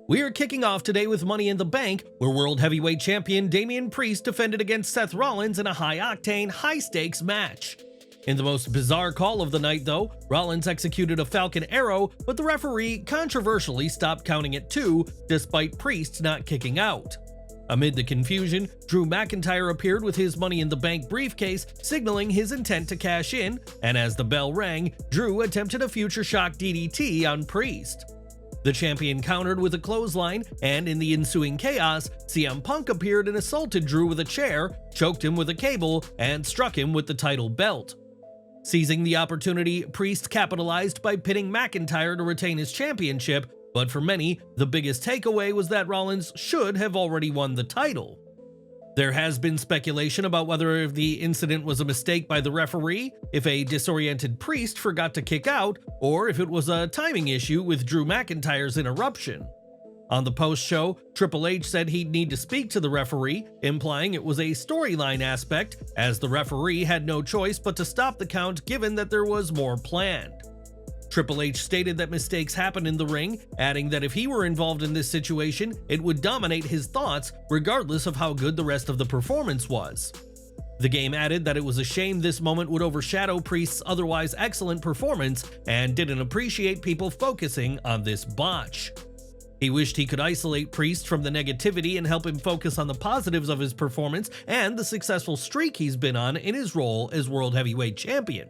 We are kicking off today with Money in the Bank, where World Heavyweight Champion Damian Priest defended against Seth Rollins in a high-octane, high-stakes match. In the most bizarre call of the night, though, Rollins executed a Falcon Arrow, but the referee controversially stopped counting at 2, despite Priest not kicking out. Amid the confusion, Drew McIntyre appeared with his Money in the Bank briefcase, signaling his intent to cash in, and as the bell rang, Drew attempted a Future Shock DDT on Priest. The champion countered with a clothesline, and in the ensuing chaos, CM Punk appeared and assaulted Drew with a chair, choked him with a cable, and struck him with the title belt. Seizing the opportunity, Priest capitalized by pinning McIntyre to retain his championship, but for many, the biggest takeaway was that Rollins should have already won the title. There has been speculation about whether the incident was a mistake by the referee, if a disoriented Priest forgot to kick out, or if it was a timing issue with Drew McIntyre's interruption. On the post-show, Triple H said he'd need to speak to the referee, implying it was a storyline aspect, as the referee had no choice but to stop the count given that there was more planned. Triple H stated that mistakes happen in the ring, adding that if he were involved in this situation, it would dominate his thoughts regardless of how good the rest of the performance was. The game added that it was a shame this moment would overshadow Priest's otherwise excellent performance and didn't appreciate people focusing on this botch. He wished he could isolate Priest from the negativity and help him focus on the positives of his performance and the successful streak he's been on in his role as World Heavyweight Champion.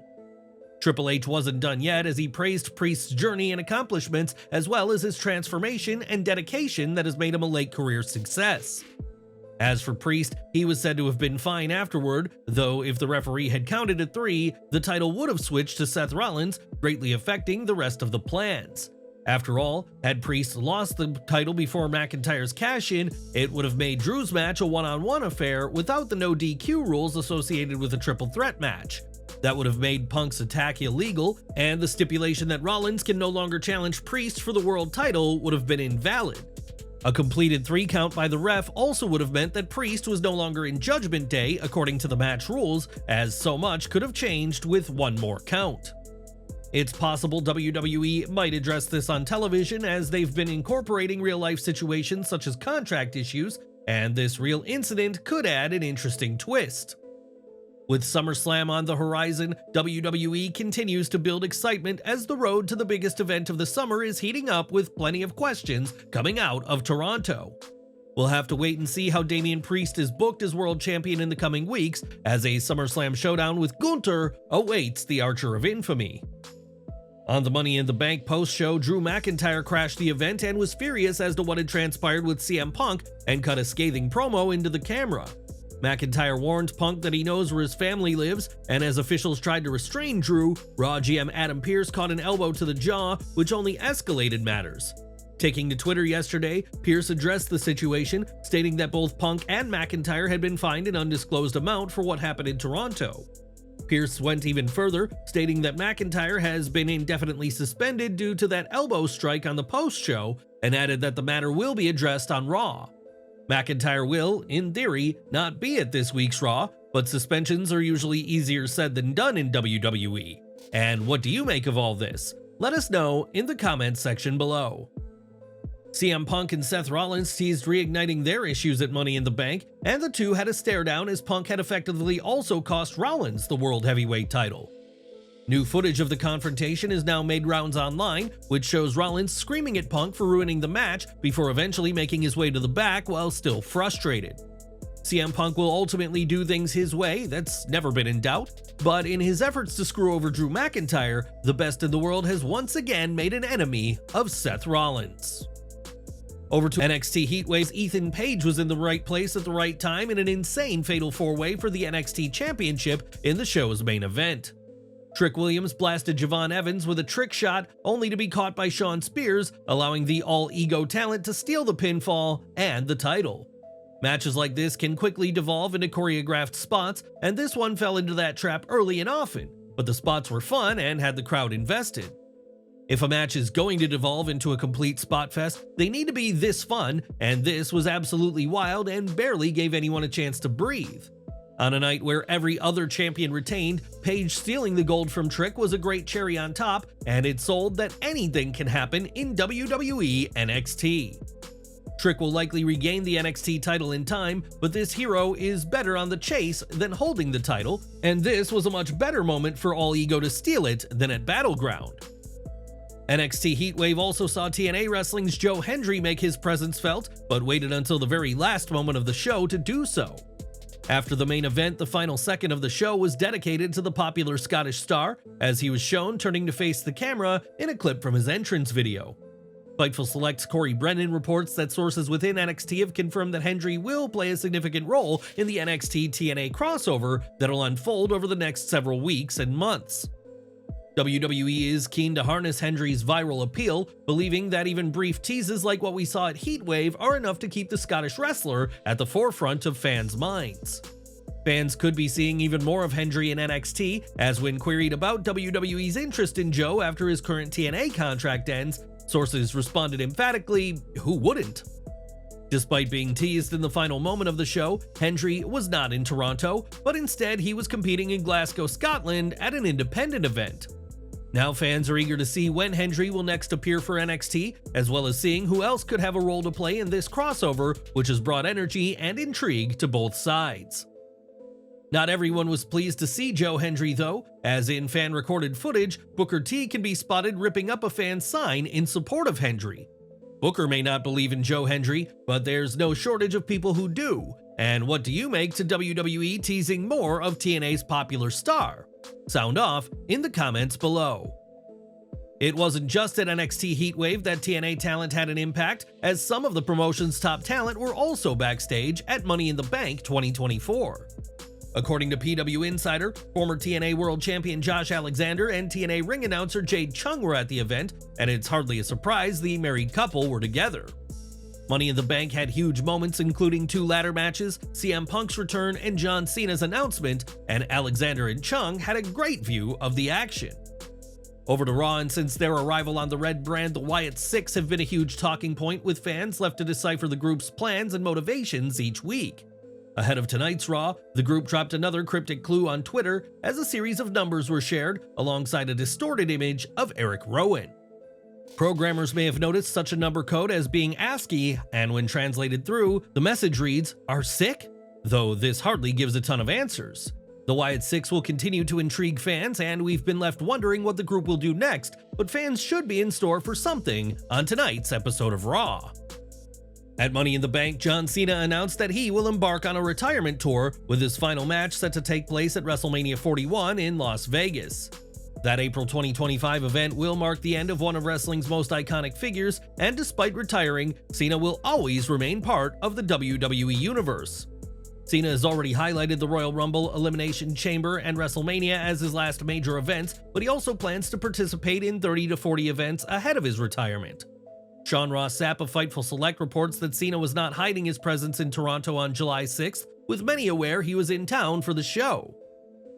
Triple H wasn't done yet, as he praised Priest's journey and accomplishments, as well as his transformation and dedication that has made him a late career success. As for Priest, he was said to have been fine afterward, though if the referee had counted at 3, the title would have switched to Seth Rollins, greatly affecting the rest of the plans. After all, had Priest lost the title before McIntyre's cash-in, it would have made Drew's match a one-on-one affair without the no DQ rules associated with a triple threat match. That would have made Punk's attack illegal, and the stipulation that Rollins can no longer challenge Priest for the world title would have been invalid. A completed 3 count by the ref also would have meant that Priest was no longer in Judgment Day according to the match rules, as so much could have changed with one more count. It's possible WWE might address this on television, as they've been incorporating real-life situations such as contract issues, and this real incident could add an interesting twist. With SummerSlam on the horizon, WWE continues to build excitement as the road to the biggest event of the summer is heating up with plenty of questions coming out of Toronto. We'll have to wait and see how Damian Priest is booked as world champion in the coming weeks, as a SummerSlam showdown with Gunther awaits the Archer of Infamy. On the Money in the Bank post-show, Drew McIntyre crashed the event and was furious as to what had transpired with CM Punk and cut a scathing promo into the camera. McIntyre warned Punk that he knows where his family lives, and as officials tried to restrain Drew, Raw GM Adam Pearce caught an elbow to the jaw, which only escalated matters. Taking to Twitter yesterday, Pearce addressed the situation, stating that both Punk and McIntyre had been fined an undisclosed amount for what happened in Toronto. Pearce went even further, stating that McIntyre has been indefinitely suspended due to that elbow strike on the post-show, and added that the matter will be addressed on Raw. McIntyre will, in theory, not be at this week's Raw, but suspensions are usually easier said than done in WWE. And what do you make of all this? Let us know in the comments section below. CM Punk and Seth Rollins teased reigniting their issues at Money in the Bank, and the two had a stare down as Punk had effectively also cost Rollins the World Heavyweight title. New footage of the confrontation is now made rounds online, which shows Rollins screaming at Punk for ruining the match before eventually making his way to the back while still frustrated. CM Punk will ultimately do things his way, that's never been in doubt, but in his efforts to screw over Drew McIntyre, the best in the world has once again made an enemy of Seth Rollins. Over to NXT Heatwave's Ethan Page was in the right place at the right time in an insane fatal 4-way for the NXT Championship in the show's main event. Trick Williams blasted Javon Evans with a trick shot, only to be caught by Shawn Spears, allowing the all-ego talent to steal the pinfall and the title. Matches like this can quickly devolve into choreographed spots, and this one fell into that trap early and often, but the spots were fun and had the crowd invested. If a match is going to devolve into a complete spot fest, they need to be this fun, and this was absolutely wild and barely gave anyone a chance to breathe. On a night where every other champion retained, Page stealing the gold from Trick was a great cherry on top, and it sold that anything can happen in WWE NXT. Trick will likely regain the NXT title in time, but this hero is better on the chase than holding the title, and this was a much better moment for All Ego to steal it than at Battleground. NXT Heatwave also saw TNA Wrestling's Joe Hendry make his presence felt, but waited until the very last moment of the show to do so. After the main event, the final second of the show was dedicated to the popular Scottish star, as he was shown turning to face the camera in a clip from his entrance video. Fightful Select's Corey Brennan reports that sources within NXT have confirmed that Hendry will play a significant role in the NXT TNA crossover that'll unfold over the next several weeks and months. WWE is keen to harness Hendry's viral appeal, believing that even brief teases like what we saw at Heatwave are enough to keep the Scottish wrestler at the forefront of fans' minds. Fans could be seeing even more of Hendry in NXT, as when queried about WWE's interest in Joe after his current TNA contract ends, sources responded emphatically, "Who wouldn't?" Despite being teased in the final moment of the show, Hendry was not in Toronto, but instead he was competing in Glasgow, Scotland at an independent event. Now fans are eager to see when Hendry will next appear for NXT, as well as seeing who else could have a role to play in this crossover, which has brought energy and intrigue to both sides. Not everyone was pleased to see Joe Hendry though, as in fan-recorded footage, Booker T can be spotted ripping up a fan sign in support of Hendry. Booker may not believe in Joe Hendry, but there's no shortage of people who do. And what do you make to WWE teasing more of TNA's popular star? Sound off in the comments below. It wasn't just at NXT Heatwave that TNA talent had an impact, as some of the promotion's top talent were also backstage at Money in the Bank 2024. According to PW Insider, former TNA World Champion Josh Alexander and TNA ring announcer Jade Chung were at the event, and it's hardly a surprise the married couple were together. Money in the Bank had huge moments including 2 ladder matches, CM Punk's return, and John Cena's announcement, and Alexander and Chung had a great view of the action. Over to Raw, and since their arrival on the red brand, the Wyatt Six have been a huge talking point, with fans left to decipher the group's plans and motivations each week. Ahead of tonight's Raw, the group dropped another cryptic clue on Twitter as a series of numbers were shared alongside a distorted image of Eric Rowan. Programmers may have noticed such a number code as being ASCII, and when translated through, the message reads, "Are sick?" Though this hardly gives a ton of answers. The Wyatt Six will continue to intrigue fans, and we've been left wondering what the group will do next, but fans should be in store for something on tonight's episode of Raw. At Money in the Bank, John Cena announced that he will embark on a retirement tour, with his final match set to take place at WrestleMania 41 in Las Vegas. That April 2025 event will mark the end of one of wrestling's most iconic figures, and despite retiring, Cena will always remain part of the WWE Universe. Cena has already highlighted the Royal Rumble, Elimination Chamber, and WrestleMania as his last major events, but he also plans to participate in 30 to 40 events ahead of his retirement. Sean Ross Sapp of Fightful Select reports that Cena was not hiding his presence in Toronto on July 6th, with many aware he was in town for the show.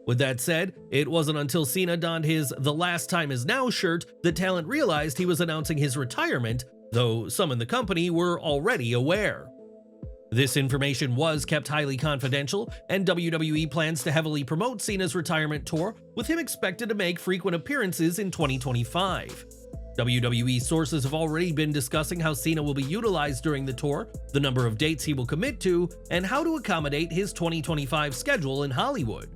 With that said, it wasn't until Cena donned his "The Last Time Is Now" shirt that talent realized he was announcing his retirement, though some in the company were already aware. This information was kept highly confidential, and WWE plans to heavily promote Cena's retirement tour, with him expected to make frequent appearances in 2025. WWE sources have already been discussing how Cena will be utilized during the tour, the number of dates he will commit to, and how to accommodate his 2025 schedule in Hollywood.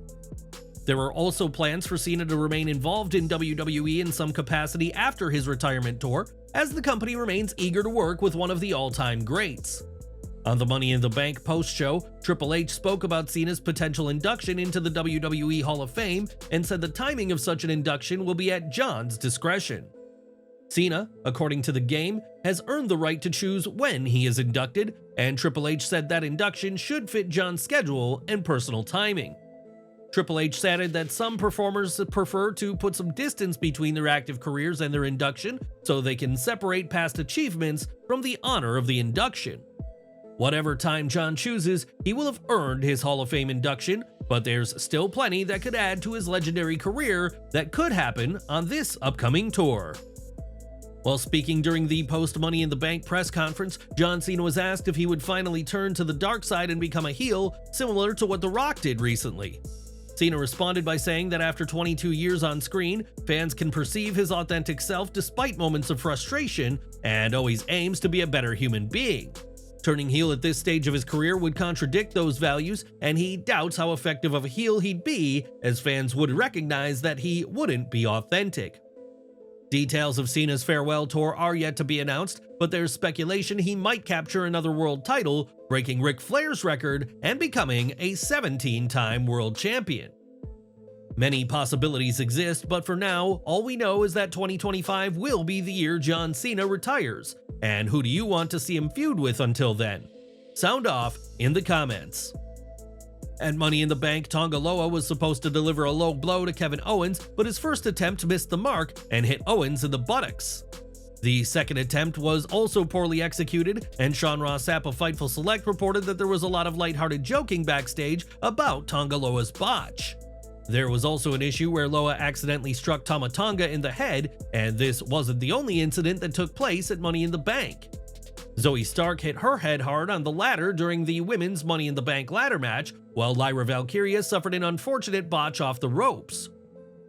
There are also plans for Cena to remain involved in WWE in some capacity after his retirement tour, as the company remains eager to work with one of the all-time greats. On the Money in the Bank post-show, Triple H spoke about Cena's potential induction into the WWE Hall of Fame and said the timing of such an induction will be at John's discretion. Cena, according to The Game, has earned the right to choose when he is inducted, and Triple H said that induction should fit John's schedule and personal timing. Triple H added that some performers prefer to put some distance between their active careers and their induction so they can separate past achievements from the honor of the induction. Whatever time John chooses, he will have earned his Hall of Fame induction, but there's still plenty that could add to his legendary career that could happen on this upcoming tour. While speaking during the post-Money in the Bank press conference, John Cena was asked if he would finally turn to the dark side and become a heel, similar to what The Rock did recently. Cena responded by saying that after 22 years on screen, fans can perceive his authentic self despite moments of frustration, and always aims to be a better human being. Turning heel at this stage of his career would contradict those values, and he doubts how effective of a heel he'd be, as fans would recognize that he wouldn't be authentic. Details of Cena's farewell tour are yet to be announced, but there's speculation he might capture another world title, breaking Ric Flair's record and becoming a 17-time world champion. Many possibilities exist, but for now, all we know is that 2025 will be the year John Cena retires. And who do you want to see him feud with until then? Sound off in the comments. At Money in the Bank, Tonga Loa was supposed to deliver a low blow to Kevin Owens, but his first attempt missed the mark and hit Owens in the buttocks. The second attempt was also poorly executed, and Sean Ross Sapp of Fightful Select reported that there was a lot of lighthearted joking backstage about Tonga Loa's botch. There was also an issue where Loa accidentally struck Tama Tonga in the head, and this wasn't the only incident that took place at Money in the Bank. Zoe Stark hit her head hard on the ladder during the women's Money in the Bank ladder match, while Lyra Valkyria suffered an unfortunate botch off the ropes.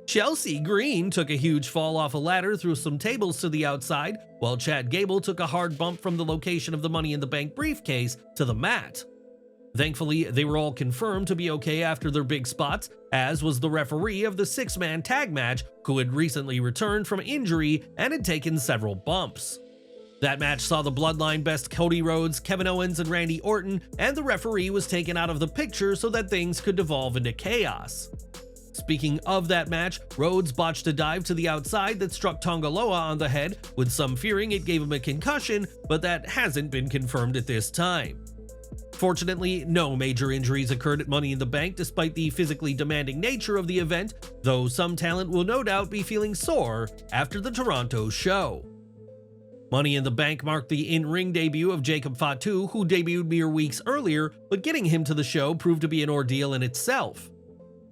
Chelsea Green took a huge fall off a ladder through some tables to the outside, while Chad Gable took a hard bump from the location of the Money in the Bank briefcase to the mat. Thankfully, they were all confirmed to be okay after their big spots, as was the referee of the 6-man tag match, who had recently returned from injury and had taken several bumps. That match saw the Bloodline best Cody Rhodes, Kevin Owens, and Randy Orton, and the referee was taken out of the picture so that things could devolve into chaos. Speaking of that match, Rhodes botched a dive to the outside that struck Tonga Loa on the head, with some fearing it gave him a concussion, but that hasn't been confirmed at this time. Fortunately, no major injuries occurred at Money in the Bank despite the physically demanding nature of the event, though some talent will no doubt be feeling sore after the Toronto show. Money in the Bank marked the in-ring debut of Jacob Fatu, who debuted mere weeks earlier, but getting him to the show proved to be an ordeal in itself.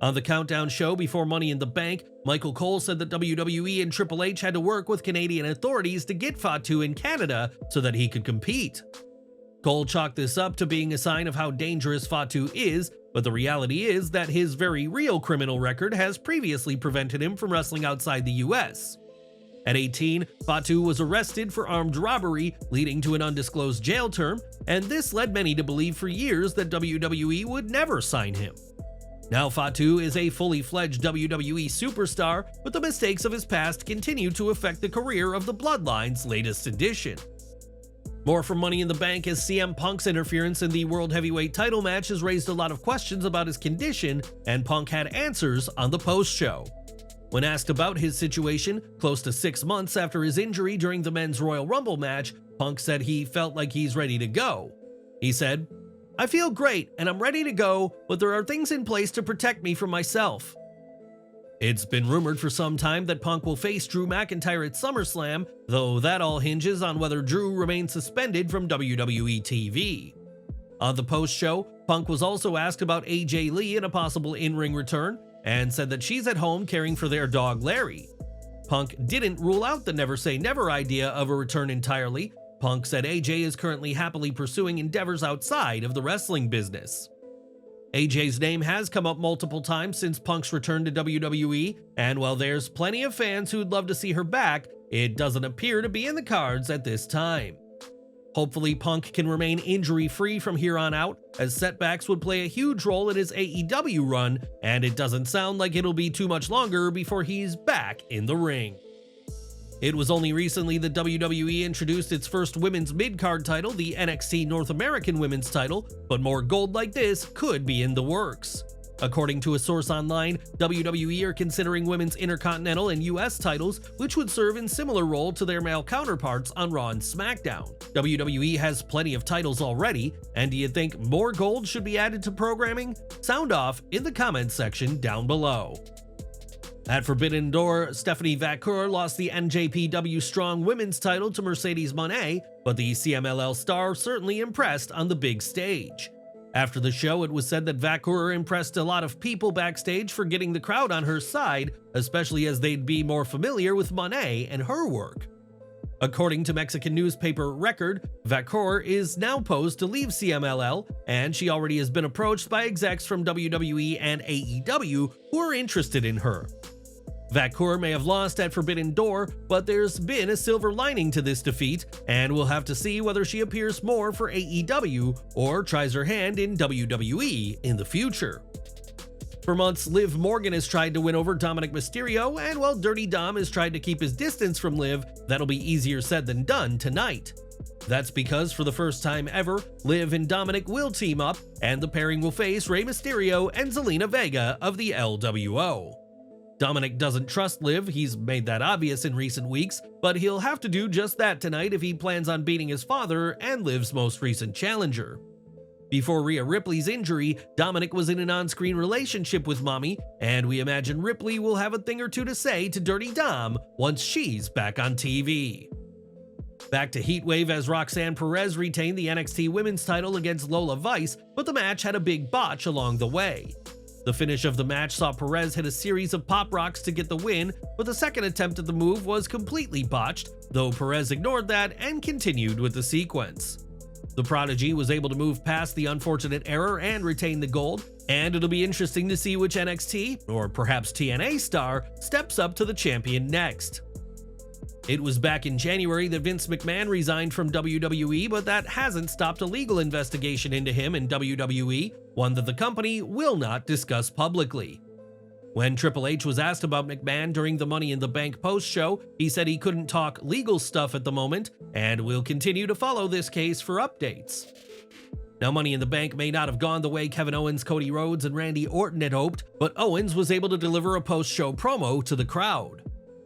On the Countdown show before Money in the Bank, Michael Cole said that WWE and Triple H had to work with Canadian authorities to get Fatu in Canada so that he could compete. Cole chalked this up to being a sign of how dangerous Fatu is, but the reality is that his very real criminal record has previously prevented him from wrestling outside the US. At 18, Fatu was arrested for armed robbery, leading to an undisclosed jail term, and this led many to believe for years that WWE would never sign him. Now Fatu is a fully fledged WWE superstar, but the mistakes of his past continue to affect the career of the Bloodline's latest edition. More from Money in the Bank, as CM Punk's interference in the World Heavyweight title match has raised a lot of questions about his condition, and Punk had answers on the post-show. When asked about his situation, close to 6 months after his injury during the Men's Royal Rumble match, Punk said he felt like he's ready to go. He said, "I feel great and I'm ready to go, but there are things in place to protect me from myself." It's been rumored for some time that Punk will face Drew McIntyre at SummerSlam, though that all hinges on whether Drew remains suspended from WWE TV. On the post-show, Punk was also asked about AJ Lee and a possible in-ring return, and said that she's at home caring for their dog Larry. Punk didn't rule out the never say never idea of a return entirely. Punk said AJ is currently happily pursuing endeavors outside of the wrestling business. AJ's name has come up multiple times since Punk's return to WWE, and while there's plenty of fans who'd love to see her back, it doesn't appear to be in the cards at this time. Hopefully, Punk can remain injury-free from here on out, as setbacks would play a huge role in his AEW run, and it doesn't sound like it'll be too much longer before he's back in the ring. It was only recently that WWE introduced its first women's mid-card title, the NXT North American Women's title, but more gold like this could be in the works. According to a source online, WWE are considering women's Intercontinental and US titles, which would serve in similar role to their male counterparts on Raw and SmackDown. WWE has plenty of titles already, and do you think more gold should be added to programming? Sound off in the comments section down below. At Forbidden Door, Stephanie Vaquer lost the NJPW Strong Women's title to Mercedes Moné, but the CMLL star certainly impressed on the big stage. After the show, it was said that Vaquer impressed a lot of people backstage for getting the crowd on her side, especially as they'd be more familiar with Moné and her work. According to Mexican newspaper Record, Vaquer is now posed to leave CMLL, and she already has been approached by execs from WWE and AEW who are interested in her. Vaquer may have lost at Forbidden Door, but there's been a silver lining to this defeat, and we'll have to see whether she appears more for AEW or tries her hand in WWE in the future. For months, Liv Morgan has tried to win over Dominik Mysterio, and while Dirty Dom has tried to keep his distance from Liv, that'll be easier said than done tonight. That's because for the first time ever, Liv and Dominik will team up, and the pairing will face Rey Mysterio and Zelina Vega of the LWO. Dominik doesn't trust Liv, he's made that obvious in recent weeks, but he'll have to do just that tonight if he plans on beating his father and Liv's most recent challenger. Before Rhea Ripley's injury, Dominik was in an on-screen relationship with Mommy, and we imagine Ripley will have a thing or two to say to Dirty Dom once she's back on TV. Back to Heatwave as Roxanne Perez retained the NXT Women's title against Lola Vice, but the match had a big botch along the way. The finish of the match saw Perez hit a series of pop rocks to get the win, but the second attempt at the move was completely botched, though Perez ignored that and continued with the sequence. The Prodigy was able to move past the unfortunate error and retain the gold, and it'll be interesting to see which NXT, or perhaps TNA star, steps up to the champion next. It was back in January that Vince McMahon resigned from WWE, but that hasn't stopped a legal investigation into him in WWE, one that the company will not discuss publicly. When Triple H was asked about McMahon during the Money in the Bank post-show, he said he couldn't talk legal stuff at the moment, and will continue to follow this case for updates. Now, Money in the Bank may not have gone the way Kevin Owens, Cody Rhodes, and Randy Orton had hoped, but Owens was able to deliver a post-show promo to the crowd.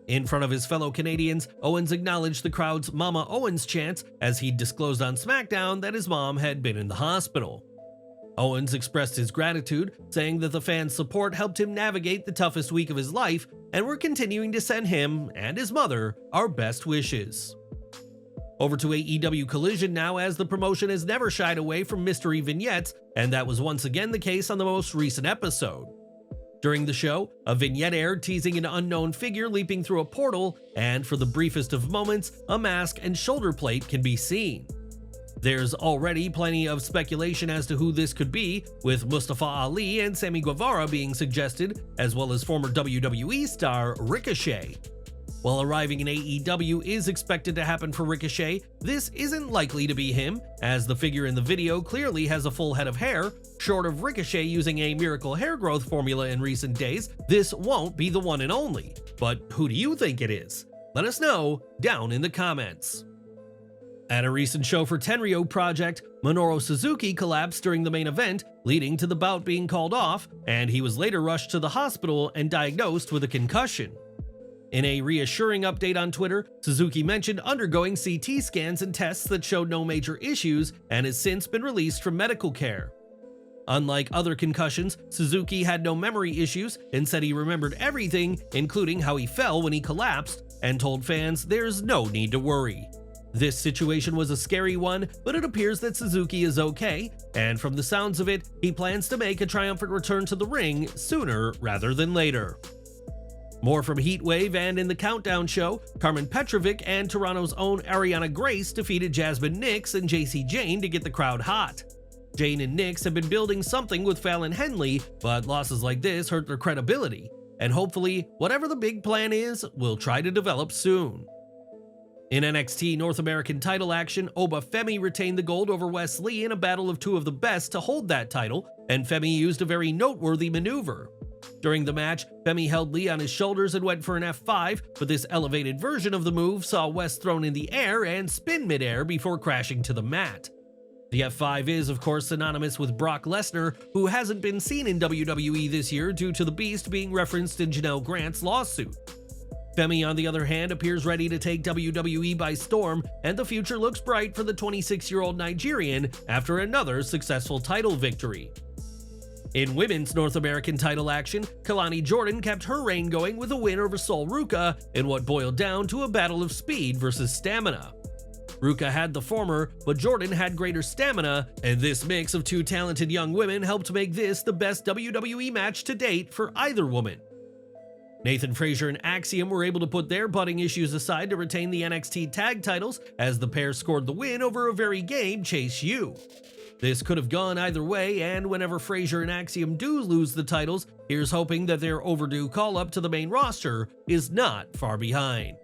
In front of his fellow Canadians, Owens acknowledged the crowd's Mama Owens chants as he disclosed on SmackDown that his mom had been in the hospital. Owens expressed his gratitude, saying that the fans' support helped him navigate the toughest week of his life, and we're continuing to send him and his mother our best wishes. Over to AEW Collision now, as the promotion has never shied away from mystery vignettes, and that was once again the case on the most recent episode. During the show, a vignette aired teasing an unknown figure leaping through a portal, and for the briefest of moments, a mask and shoulder plate can be seen. There's already plenty of speculation as to who this could be, with Mustafa Ali and Sammy Guevara being suggested, as well as former WWE star Ricochet. While arriving in AEW is expected to happen for Ricochet, this isn't likely to be him, as the figure in the video clearly has a full head of hair. Short of Ricochet using a miracle hair growth formula in recent days, this won't be the one and only. But who do you think it is? Let us know down in the comments. At a recent show for Tenryo Project, Minoru Suzuki collapsed during the main event, leading to the bout being called off, and he was later rushed to the hospital and diagnosed with a concussion. In a reassuring update on Twitter, Suzuki mentioned undergoing CT scans and tests that showed no major issues and has since been released from medical care. Unlike other concussions, Suzuki had no memory issues and said he remembered everything, including how he fell when he collapsed, and told fans there's no need to worry. This situation was a scary one, but it appears that Suzuki is okay, and from the sounds of it, he plans to make a triumphant return to the ring sooner rather than later. More from Heatwave, and in the Countdown show, Carmen Petrovic and Toronto's own Ariana Grace defeated Jasmine Nix and JC Jane to get the crowd hot. Jane and Nix have been building something with Fallon Henley, but losses like this hurt their credibility, and hopefully, whatever the big plan is, we'll try to develop soon. In NXT North American title action, Oba Femi retained the gold over Wes Lee in a battle of two of the best to hold that title, and Femi used a very noteworthy maneuver. During the match, Femi held Lee on his shoulders and went for an F5, but this elevated version of the move saw Wes thrown in the air and spin midair before crashing to the mat. The F5 is, of course, synonymous with Brock Lesnar, who hasn't been seen in WWE this year due to the Beast being referenced in Janelle Grant's lawsuit. Femi, on the other hand, appears ready to take WWE by storm, and the future looks bright for the 26-year-old Nigerian after another successful title victory. In women's North American title action, Kalani Jordan kept her reign going with a win over Sol Ruka in what boiled down to a battle of speed versus stamina. Ruka had the former, but Jordan had greater stamina, and this mix of two talented young women helped make this the best WWE match to date for either woman. Nathan Frazier and Axiom were able to put their budding issues aside to retain the NXT tag titles as the pair scored the win over a very game Chase U. This could have gone either way, and whenever Frazier and Axiom do lose the titles, here's hoping that their overdue call-up to the main roster is not far behind.